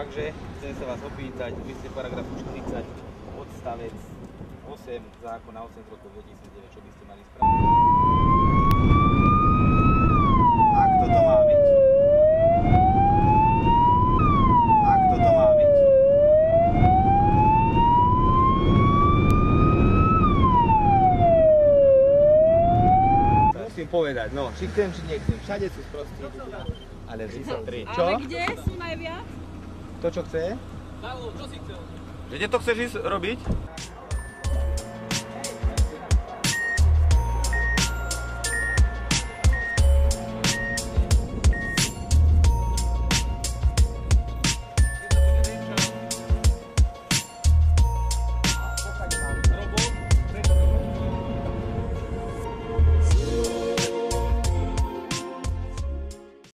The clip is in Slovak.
Takže chcem sa vás opýtať, v zmysle paragrafu 40 odstavec 8 zákona 8 z roku 2009, čo by ste mali spraviť? Ak toto má byť. Ak toto má byť. Musím povedať, no, či chcem, či nechcem. Všade sú sprostí ľudia, ale vždy sa tri. Čo? Ale kde sú najviac? To, čo chce? Čo si chcel? Kde to chceš ísť robiť?